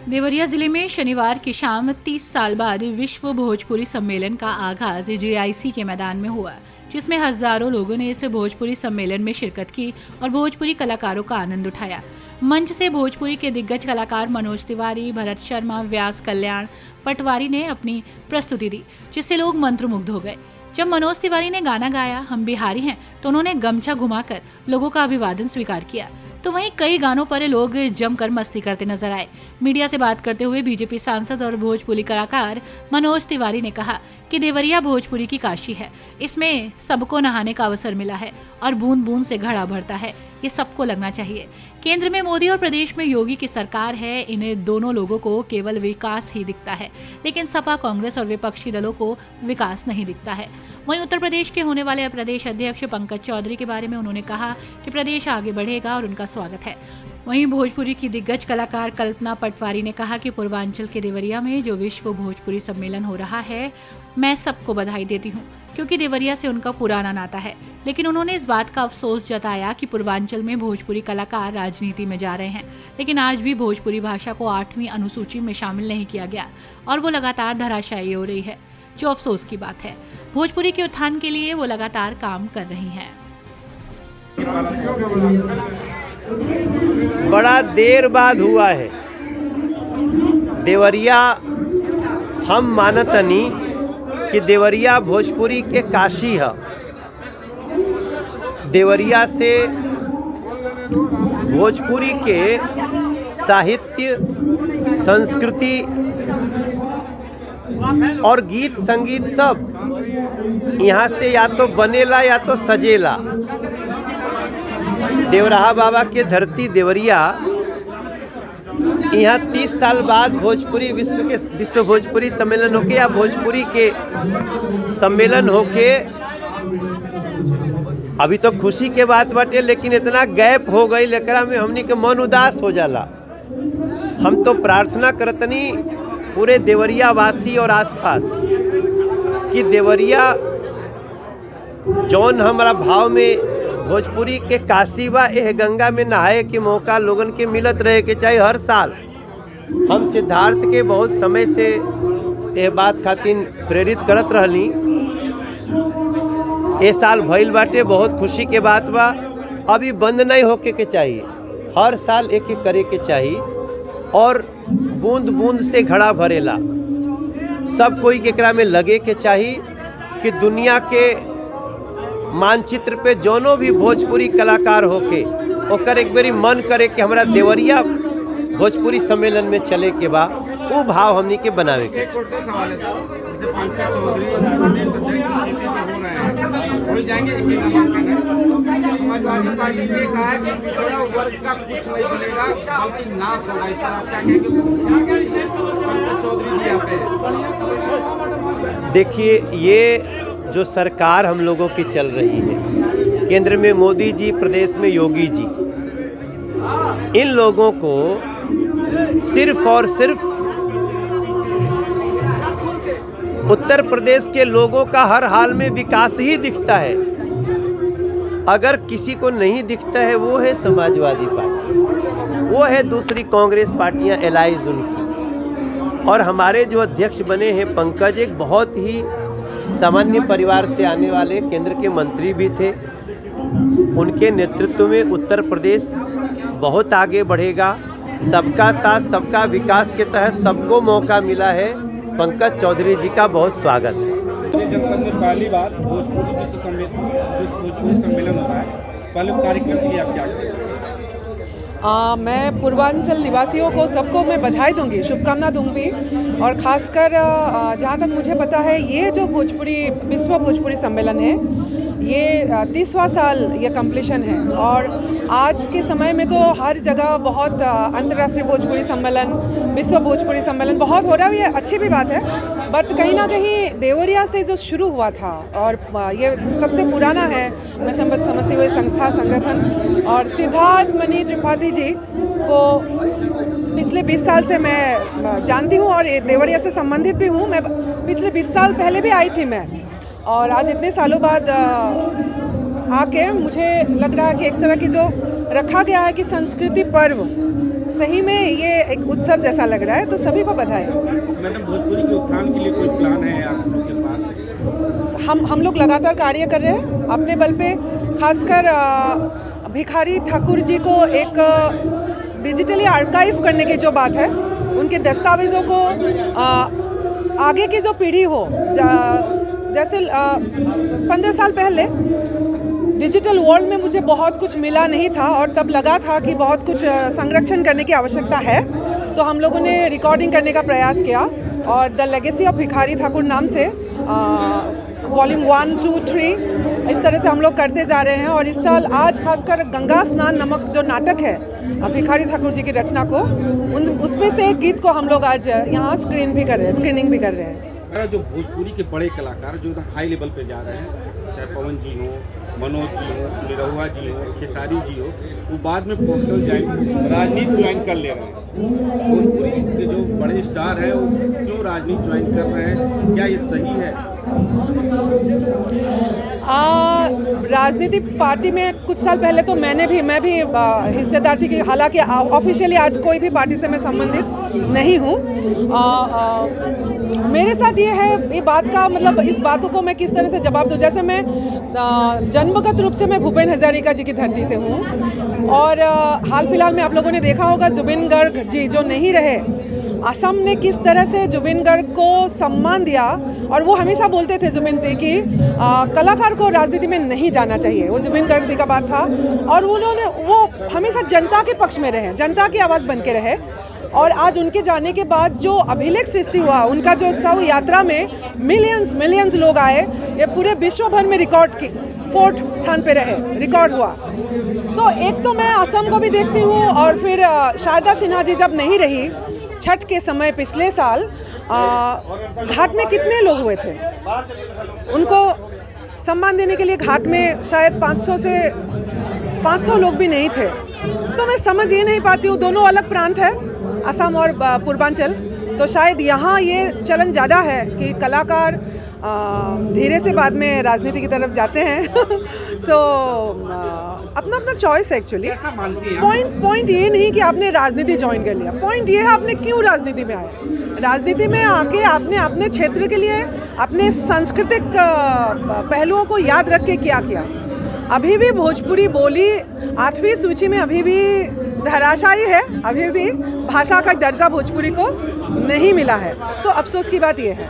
देवरिया जिले में शनिवार की शाम 30 साल बाद विश्व भोजपुरी सम्मेलन का आगाज JIC के मैदान में हुआ, जिसमें हजारों लोगों ने इस भोजपुरी सम्मेलन में शिरकत की और भोजपुरी कलाकारों का आनंद उठाया। मंच से भोजपुरी के दिग्गज कलाकार मनोज तिवारी, भरत शर्मा, व्यास कल्याण पटवारी ने अपनी प्रस्तुति दी, जिससे लोग मंत्रमुग्ध हो गए। जब मनोज तिवारी ने गाना गाया हम बिहारी हैं, तो उन्होंने गमछा घुमाकर लोगों का अभिवादन स्वीकार किया। तो वहीं कई गानों पर लोग जमकर मस्ती करते नजर आए। मीडिया से बात करते हुए बीजेपी सांसद और भोजपुरी कलाकार मनोज तिवारी ने कहा कि देवरिया भोजपुरी की काशी है। इसमें सबको नहाने का अवसर मिला है और बूंद बूंद से घड़ा भरता है, ये सबको लगना चाहिए। केंद्र में मोदी और प्रदेश में योगी की सरकार है। इन्हें दोनों लोगों को केवल विकास ही दिखता है, लेकिन सपा, कांग्रेस और विपक्षी दलों को विकास नहीं दिखता है। वहीं उत्तर प्रदेश के होने वाले प्रदेश अध्यक्ष पंकज चौधरी के बारे में उन्होंने कहा कि प्रदेश आगे बढ़ेगा और उनका स्वागत है। वहीं भोजपुरी की दिग्गज कलाकार कल्पना पटवारी ने कहा कि पूर्वांचल के देवरिया में जो विश्व भोजपुरी सम्मेलन हो रहा है, मैं सबको बधाई देती हूँ, क्योंकि देवरिया से उनका पुराना नाता है। लेकिन उन्होंने इस बात का अफसोस जताया कि पूर्वांचल में भोजपुरी कलाकार राजनीति में जा रहे हैं, लेकिन आज भी भोजपुरी भाषा को 8वीं अनुसूची में शामिल नहीं किया गया और वो लगातार धराशायी हो रही है, जो अफसोस की बात है। भोजपुरी के उत्थान के लिए वो लगातार काम कर रही हैं। बड़ा देर बाद हुआ है। देवरिया हम मानतनी कि देवरिया भोजपुरी के काशी है। देवरिया से भोजपुरी के साहित्य, संस्कृति और गीत संगीत सब यहाँ से या तो बनेला या तो सजेला। देवराहा बाबा के धरती देवरिया, यहाँ 30 साल बाद भोजपुरी विश्व भोजपुरी सम्मेलन होके या भोजपुरी के सम्मेलन होके, अभी तो खुशी के बात बाटे, लेकिन इतना गैप हो गई एकरा में हमनी के मन उदास हो जाला। हम तो प्रार्थना करतनी पूरे देवरिया वासी और आसपास कि देवरिया जौन हमारा भाव में भोजपुरी के काशी बा, एह गंगा में नहाए के मौका लोगन के मिलत रहे के चाहिए हर साल। हम सिद्धार्थ के बहुत समय से यह बात खातिर प्रेरित करत रहली। ए साल भइल बाटे, बहुत खुशी के बात बा। अभी बंद नहीं होके के चाहिए, हर साल एक एक करे के चाहिए और बूंद बूंद से घड़ा भरेला। सब कोई केकरा में लगे के चाहिए कि दुनिया के मानचित्र पे जोनो भी भोजपुरी कलाकार होके ओकर एक बारी मन करे कि हमरा देवरिया भोजपुरी सम्मेलन में चले के बा, वो भाव हमनी के बनावे के। देखिए, ये जो सरकार हम लोगों की चल रही है, केंद्र में मोदी जी, प्रदेश में योगी जी, इन लोगों को सिर्फ और सिर्फ उत्तर प्रदेश के लोगों का हर हाल में विकास ही दिखता है। अगर किसी को नहीं दिखता है, वो है समाजवादी पार्टी, वो है दूसरी कांग्रेस पार्टियां, एलाइज उनकी। और हमारे जो अध्यक्ष बने हैं पंकज, एक बहुत ही सामान्य परिवार से आने वाले केंद्र के मंत्री भी थे। उनके नेतृत्व में उत्तर प्रदेश बहुत आगे बढ़ेगा। सबका साथ सबका विकास के तहत सबको मौका मिला है। पंकज चौधरी जी का बहुत स्वागत है। जनपद में पहली बार भोजपुरी विश्व भोजपुरी सम्मेलन हो रहा है, पहले कार्यक्रम के लिए आप क्या करेंगे? मैं पूर्वांचल निवासियों को सबको मैं बधाई दूंगी, शुभकामना दूंगी। और ख़ासकर जहाँ तक मुझे पता है, ये जो विश्व भोजपुरी सम्मेलन है, ये 30वां साल ये कंप्लीशन है। और आज के समय में तो हर जगह बहुत अंतर्राष्ट्रीय भोजपुरी सम्मेलन, विश्व भोजपुरी सम्मेलन बहुत हो रहा है। ये अच्छी भी बात है, बट कहीं ना कहीं देवरिया से जो शुरू हुआ था और ये सबसे पुराना है, मैं समझती हुई संस्था, संगठन। और सिद्धार्थ मणि त्रिपाठी जी को पिछले 20 साल से मैं जानती हूँ और देवरिया से संबंधित भी हूँ। मैं पिछले 20 साल पहले भी आई थी मैं, और आज इतने सालों बाद आके मुझे लग रहा है कि एक तरह की जो रखा गया है कि संस्कृति पर्व, सही में ये एक उत्सव जैसा लग रहा है, तो सभी को बधाई। मैडम, भोजपुरी के उत्थान के लिए कोई प्लान है आप लोगों के पास? हम लोग लगातार कार्य कर रहे हैं अपने बल पे। खासकर भिखारी ठाकुर जी को एक डिजिटली आर्काइव करने की जो बात है, उनके दस्तावेज़ों को आगे की जो पीढ़ी हो, जैसे 15 साल पहले डिजिटल वर्ल्ड में मुझे बहुत कुछ मिला नहीं था और तब लगा था कि बहुत कुछ संरक्षण करने की आवश्यकता है, तो हम लोगों ने रिकॉर्डिंग करने का प्रयास किया और the legacy of Bhikhari Thakur नाम से वॉल्यूम 1, 2, 3 इस तरह से हम लोग करते जा रहे हैं। और इस साल आज खासकर गंगा स्नान नामक जो नाटक है भिखारी ठाकुर जी की रचना को, उसमें से एक गीत को हम लोग आज यहाँ स्क्रीनिंग भी कर रहे हैं। जो भोजपुरी के बड़े कलाकार जो एकदम हाई लेवल पे जा रहे हैं, चाहे पवन जी हो, मनोज जी हो, निरहुआ जी हो, खेसारी जी हो, वो बाद में पॉलिटिकल राजनीति ज्वाइन कर ले रहे हैं। भोजपुरी के जो बड़े स्टार हैं वो क्यों राजनीति ज्वाइन कर रहे हैं, क्या ये सही है? राजनीति पार्टी में कुछ साल पहले तो मैं भी हिस्सेदार थी, कि हालांकि ऑफिशियली आज कोई भी पार्टी से मैं संबंधित नहीं हूँ। मेरे साथ ये बात का मतलब, इस बातों को मैं किस तरह से जवाब दूँ। जैसे मैं जन्मगत रूप से मैं भूपेन हजारिका जी की धरती से हूँ और हाल फिलहाल में आप लोगों ने देखा होगा जुबिन गर्ग जी जो नहीं रहे, असम ने किस तरह से जुबिन गर्ग को सम्मान दिया। और वो हमेशा बोलते थे जुबिन जी कि कलाकार को राजनीति में नहीं जाना चाहिए, वो जुबिन गर्ग जी का बात था। और वो हमेशा जनता के पक्ष में रहे, जनता की आवाज़ बन के रहे। और आज उनके जाने के बाद जो अभिलेख सृष्टि हुआ, उनका जो शव यात्रा में मिलियंस लोग आए, ये पूरे विश्व भर में रिकॉर्ड की 4th स्थान पे रहे, रिकॉर्ड हुआ। तो एक तो मैं असम को भी देखती हूँ, और फिर शारदा सिन्हा जी जब नहीं रही छठ के समय पिछले साल, घाट में कितने लोग हुए थे, उनको सम्मान देने के लिए घाट में शायद 500 लोग भी नहीं थे। तो मैं समझ ये नहीं पाती हूँ, दोनों अलग प्रांत है असम और पूर्वांचल, तो शायद यहाँ ये चलन ज़्यादा है कि कलाकार धीरे से बाद में राजनीति की तरफ जाते हैं। सो अपना चॉइस है एक्चुअली। पॉइंट ये नहीं कि आपने राजनीति ज्वाइन कर लिया, पॉइंट ये है आपने क्यों राजनीति में आए। राजनीति में आके आपने अपने क्षेत्र के लिए अपने सांस्कृतिक पहलुओं को याद रख के क्या किया। अभी भी भोजपुरी बोली 8वीं सूची में अभी भी धराशायी है, अभी भी भाषा का दर्जा भोजपुरी को नहीं मिला है, तो अफसोस की बात यह है।